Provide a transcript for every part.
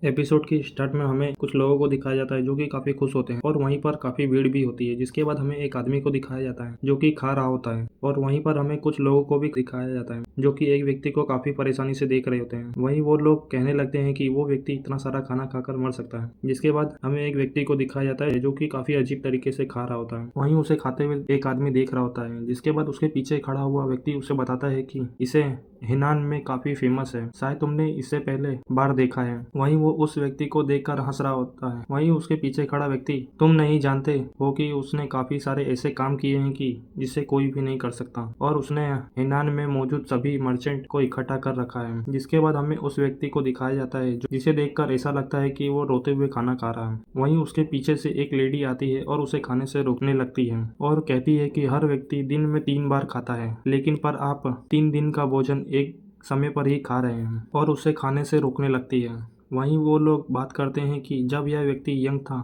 Episode की start में हमें कुछ लोगों को दिखाया जाता है जो कि काफी खुश होते हैं और वहीं पर काफी भीड़ भी होती है। जिसके बाद हमें एक आदमी को दिखाया जाता है जो कि खा रहा होता है और वहीं पर हमें कुछ लोगों को भी दिखाया जाता है जो कि एक व्यक्ति को काफी परेशानी से देख रहे होते हैं। वहीं वो लोग कहने लगते हैं कि वो व्यक्ति इतना सारा खाना खाकर मर सकता है। जिसके बाद हमें एक व्यक्ति को दिखाया जाता है जो कि काफी अजीब तरीके से खा रहा होता है। वहीं उसे खाते हुए एक आदमी देख रहा होता है। जिसके बाद उसके पीछे खड़ा हुआ व्यक्ति उसे बताता है कि इसे हिनान में काफी फेमस है, शायद तुमने इससे पहले बार देखा है। वहीं वो उस व्यक्ति को देखकर हंस रहा होता है। वहीं उसके पीछे खड़ा व्यक्ति, तुम नहीं जानते हो कि उसने काफी सारे ऐसे काम किए हैं कि जिसे कोई भी नहीं कर सकता, और उसने हिनान में मौजूद सभी मर्चेंट को इकट्ठा कर रखा है। जिसके बाद हमें उस व्यक्ति को दिखाया जाता है जिसे देखकर ऐसा लगता है कि वो रोते हुए खाना खा रहा है। वहीं उसके पीछे से एक लेडी आती है और उसे खाने से रोकने लगती है और कहती है कि हर व्यक्ति दिन में 3 बार खाता है, लेकिन पर आप 3 दिन का भोजन एक समय पर ही खा रहे हैं, और उसे खाने से रोकने लगती है। वहीं वो लोग बात करते हैं कि जब यह व्यक्ति यंग था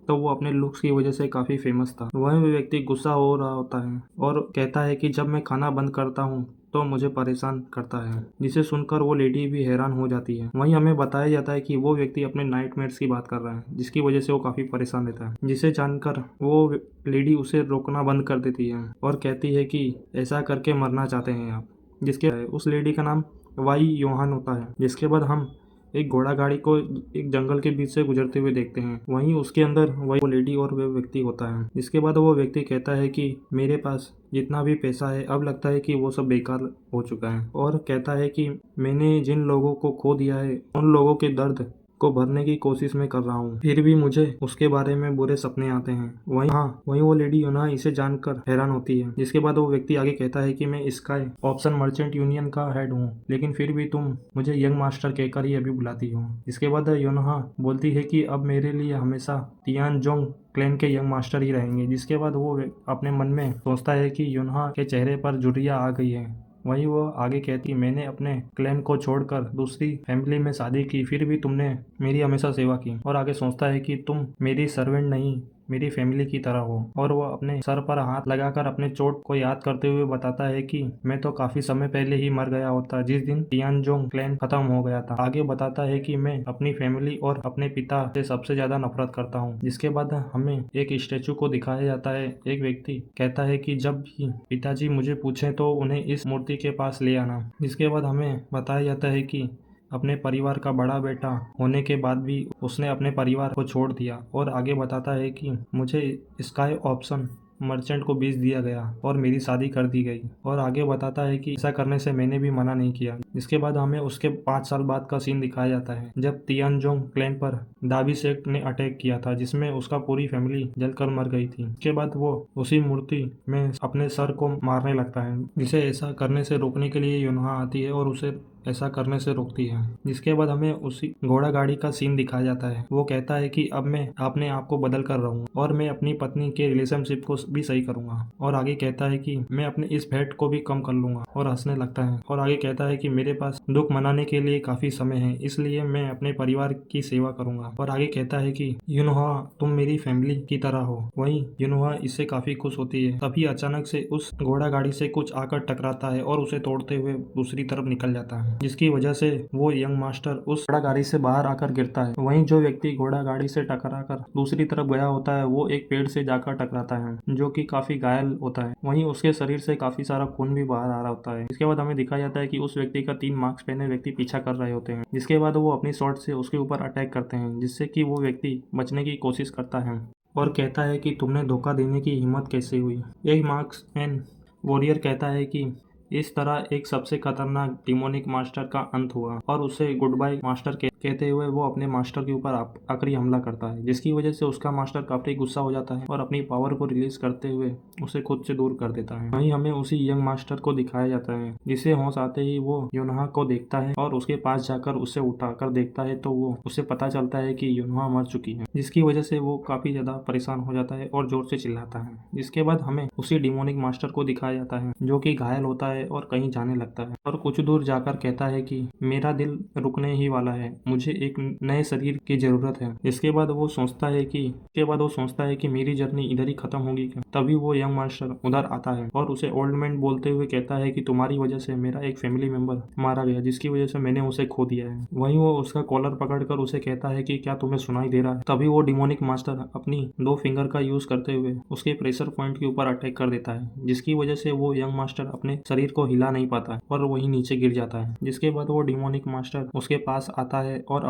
तो वो अपने लुक्स की वजह से काफ़ी फेमस था। वहीं वो व्यक्ति गुस्सा हो रहा होता है और कहता है कि जब मैं खाना बंद करता हूँ तो मुझे परेशान करता है, जिसे सुनकर वो लेडी भी हैरान हो जाती है। वहीं हमें बताया जाता है कि वो व्यक्ति अपने नाइटमेयर्स की बात कर रहा है, जिसकी वजह से वो काफ़ी परेशान रहता है। जिसे जानकर वो लेडी उसे रोकना बंद कर देती है और कहती है कि ऐसा करके मरना चाहते हैं आप। जिसके उस लेडी का नाम वाई योहान होता है। जिसके बाद हम एक घोड़ा गाड़ी को एक जंगल के बीच से गुजरते हुए देखते हैं। वहीं उसके अंदर वही वो लेडी और वह व्यक्ति होता है। जिसके बाद वो व्यक्ति कहता है कि मेरे पास जितना भी पैसा है अब लगता है कि वो सब बेकार हो चुका है, और कहता है कि मैंने जिन लोगों को खो दिया है उन लोगों के दर्द को भरने की कोशिश में कर रहा हूँ, फिर भी मुझे उसके बारे में बुरे सपने आते हैं। वहीं वो लेडी योना इसे जानकर हैरान होती है। जिसके बाद वो व्यक्ति आगे कहता है कि मैं स्काई ऑप्शन मर्चेंट यूनियन का हेड हूँ, लेकिन फिर भी तुम मुझे यंग मास्टर कहकर ही अभी बुलाती हो। इसके बाद योना बोलती है कि अब मेरे लिए हमेशा तियानजोंग क्लैन के यंग मास्टर ही रहेंगे। जिसके बाद वो अपने मन में सोचता है कि योना के चेहरे पर झुर्रियाँ आ गई है। वहीं वो आगे कहती, मैंने अपने क्लैन को छोड़कर दूसरी फैमिली में शादी की, फिर भी तुमने मेरी हमेशा सेवा की। और आगे सोचता है कि तुम मेरी सर्वेंट नहीं, मेरी फैमिली की तरह हो। और वो अपने सर पर हाथ लगाकर अपने चोट को याद करते हुए बताता है कि मैं तो काफी समय पहले ही मर गया होता जिस दिन तियानजोंग क्लैन खत्म हो गया था। आगे बताता है कि मैं अपनी फैमिली और अपने पिता से सबसे ज्यादा नफरत करता हूँ। जिसके बाद हमें एक स्टेचू को दिखाया जाता है। एक व्यक्ति कहता है कि जब भी पिताजी मुझे पूछे तो उन्हें इस मूर्ति के पास ले आना। जिसके बाद हमें बताया जाता है कि अपने परिवार का बड़ा बेटा होने के बाद भी उसने अपने परिवार को छोड़ दिया, और आगे बताता है कि मुझे स्काई ऑप्शन मर्चेंट को बेच दिया गया और मेरी शादी कर दी गई। और आगे बताता है कि ऐसा करने से मैंने भी मना नहीं किया। इसके बाद हमें उसके 5 साल बाद का सीन दिखाया जाता है जब तियानजोंग क्लैन पर दाबी शेख ने अटैक किया था, जिसमें उसका पूरी फैमिली जलकर मर गई थी। इसके बाद वो उसी मूर्ति में अपने सर को मारने लगता है, जिसे ऐसा करने से रोकने के लिए योनहा आती है और उसे ऐसा करने से रोकती है। जिसके बाद हमें उसी घोड़ा गाड़ी का सीन दिखाया जाता है। वो कहता है कि अब मैं अपने आप को बदल कर रहूँ और मैं अपनी पत्नी के रिलेशनशिप को भी सही करूंगा। और आगे कहता है कि मैं अपने इस फैट को भी कम कर लूंगा, और हंसने लगता है। और आगे कहता है कि मेरे पास दुख मनाने के लिए काफी समय है, इसलिए मैं अपने परिवार की सेवा करूंगा। और आगे कहता है कि युनोहा तुम मेरी फैमिली की तरह हो। वहीं युनोहा इससे काफी खुश होती है। तभी अचानक से उस घोड़ा गाड़ी से कुछ आकर टकराता है और उसे तोड़ते हुए दूसरी तरफ निकल जाता है, जिसकी वजह से वो यंग मास्टर उस घोड़ा गाड़ी से बाहर आकर गिरता है। वहीं जो व्यक्ति घोड़ा गाड़ी से टकराकर दूसरी तरफ गया होता है वो एक पेड़ से जाकर टकराता है, जो कि काफी घायल होता है। वहीं उसके शरीर से काफी सारा खून भी बाहर आ रहा होता है। इसके बाद हमें दिखाया जाता है कि उस व्यक्ति का 3 मास्क पहने व्यक्ति पीछा कर रहे होते हैं। जिसके बाद वो अपनी शॉट से उसके ऊपर अटैक करते हैं, जिससे कि वो व्यक्ति बचने की कोशिश करता है और कहता है कि तुमने धोखा देने की हिम्मत कैसे हुई। एक मार्क्समैन वॉरियर कहता है कि इस तरह एक सबसे खतरनाक डिमोनिक मास्टर का अंत हुआ, और उसे गुड बाय मास्टर कहते हुए वो अपने मास्टर के ऊपर आखिरी हमला करता है, जिसकी वजह से उसका मास्टर काफी गुस्सा हो जाता है और अपनी पावर को रिलीज करते हुए उसे खुद से दूर कर देता है। वहीं हमें उसी यंग मास्टर को दिखाया जाता है, जिसे होश आते ही वो योनहा को देखता है और उसके पास जाकर उसे उठाकर देखता है तो वो उसे पता चलता है कि योनहा मर चुकी है, जिसकी वजह से वो काफी ज्यादा परेशान हो जाता है और जोर से चिल्लाता है। जिसके बाद हमें उसी डिमोनिक मास्टर को दिखाया जाता है जो कि घायल होता है और कहीं जाने लगता है, और कुछ दूर जाकर कहता है कि मेरा दिल रुकने ही वाला है, मुझे एक नए शरीर की जरूरत है। इसके बाद वो सोचता है कि मेरी जर्नी इधर ही खत्म होगी क्या। तभी वो यंग मास्टर उधर आता है और उसे ओल्ड मैन बोलते हुए कहता है कि तुम्हारी वजह से मेरा एक फैमिली मेंबर मारा गया, जिसकी वजह से मैंने उसे खो दिया है। वहीं वो उसका कॉलर पकड़कर उसे कहता है कि क्या तुम्हें सुनाई दे रहा है। तभी वो डिमोनिक मास्टर अपनी 2 फिंगर का यूज करते हुए उसके प्रेशर पॉइंट के ऊपर अटैक कर देता है, जिसकी वजह से वो यंग मास्टर अपने शरीर को हिला नहीं पाता है और वहीं नीचे गिर जाता है। जिसके बाद वो डिमोनिक मास्टर उसके पास आता है और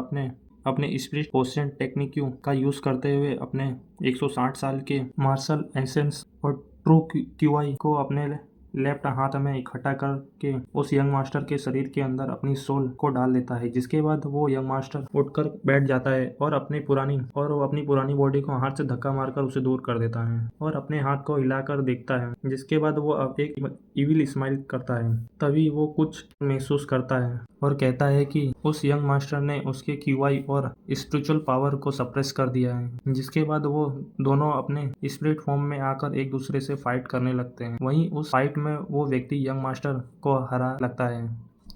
अपने स्पिरिट पोशन टेक्निक्यों का यूज करते हुए अपने 160 साल के मार्शल एसेंस और ट्रू क्यूआई को अपने लेफ्ट हाथ में इकट्ठा करके उस यंग मास्टर के शरीर के अंदर अपनी सोल को डाल देता है। जिसके बाद वो यंग मास्टर उठकर बैठ जाता है और वो अपनी पुरानी बॉडी को हाथ से धक्का मारकर उसे दूर कर देता है और अपने हाथ को हिलाकर देखता है। जिसके बाद वो अब एक इविल स्माइल करता है। तभी वो कुछ महसूस करता है और कहता है कि उस यंग मास्टर ने उसके क्यूआई और स्पिरिचुअल पावर को सप्रेस कर दिया है। जिसके बाद वो दोनों अपने स्पिरिट फॉर्म में आकर एक दूसरे से फाइट करने लगते हैं। वहीं उस फाइट में वो व्यक्ति यंग मास्टर को हरा लगता है।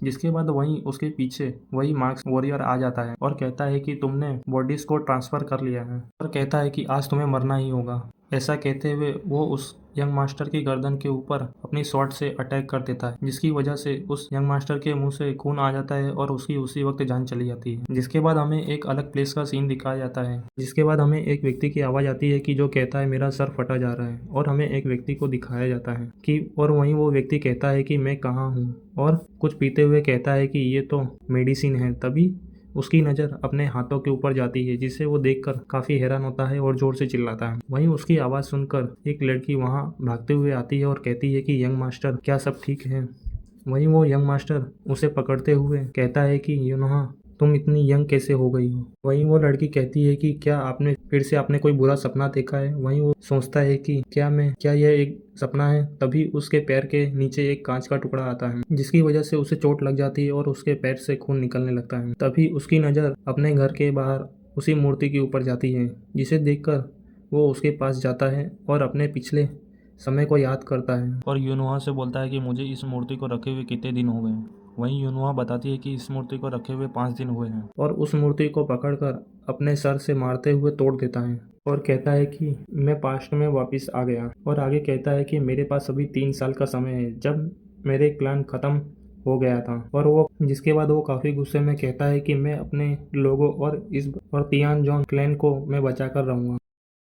जिसके बाद वहीं उसके पीछे वही मार्क्स वॉरियर आ जाता है और कहता है कि तुमने बॉडीज को ट्रांसफर कर लिया है और कहता है कि आज तुम्हें मरना ही होगा। ऐसा कहते हुए वो उस यंग मास्टर की गर्दन के ऊपर अपनी स्वॉर्ड से अटैक कर देता है, जिसकी वजह से उस यंग मास्टर के मुंह से खून आ जाता है और उसकी उसी वक्त जान चली जाती है। जिसके बाद हमें एक अलग प्लेस का सीन दिखाया जाता है। जिसके बाद हमें एक व्यक्ति की आवाज़ आती है कि जो कहता है मेरा सर फटा जा रहा है और हमें एक व्यक्ति को दिखाया जाता है कि और वहीं वो व्यक्ति कहता है कि मैं कहाँ हूँ और कुछ पीते हुए कहता है कि ये तो मेडिसिन है। तभी उसकी नज़र अपने हाथों के ऊपर जाती है, जिसे वो देखकर काफ़ी हैरान होता है और ज़ोर से चिल्लाता है। वहीं उसकी आवाज़ सुनकर एक लड़की वहाँ भागते हुए आती है और कहती है कि यंग मास्टर क्या सब ठीक है। वहीं वो यंग मास्टर उसे पकड़ते हुए कहता है कि यूनोहा तुम इतनी यंग कैसे हो गई हो। वहीं वो लड़की कहती है कि क्या आपने कोई बुरा सपना देखा है। वहीं वो सोचता है कि क्या यह एक सपना है। तभी उसके पैर के नीचे एक कांच का टुकड़ा आता है, जिसकी वजह से उसे चोट लग जाती है और उसके पैर से खून निकलने लगता है। तभी उसकी नज़र अपने घर के बाहर उसी मूर्ति के ऊपर जाती है, जिसे देखकर वो उसके पास जाता है और अपने पिछले समय को याद करता है और यूनोहा से बोलता है कि मुझे इस मूर्ति को रखे हुए कितने दिन हो गए। वहीं यूनोहा बताती है कि इस मूर्ति को रखे हुए 5 दिन हुए हैं और उस मूर्ति को पकड़कर अपने सर से मारते हुए तोड़ देता है और कहता है कि मैं पास्ट में वापस आ गया। और आगे कहता है कि मेरे पास अभी 3 साल का समय है जब मेरे क्लान खत्म हो गया था। और जिसके बाद वो काफ़ी गुस्से में कहता है कि मैं अपने लोगों और तियान जॉन क्लैन को मैं बचा कर रहूँगा।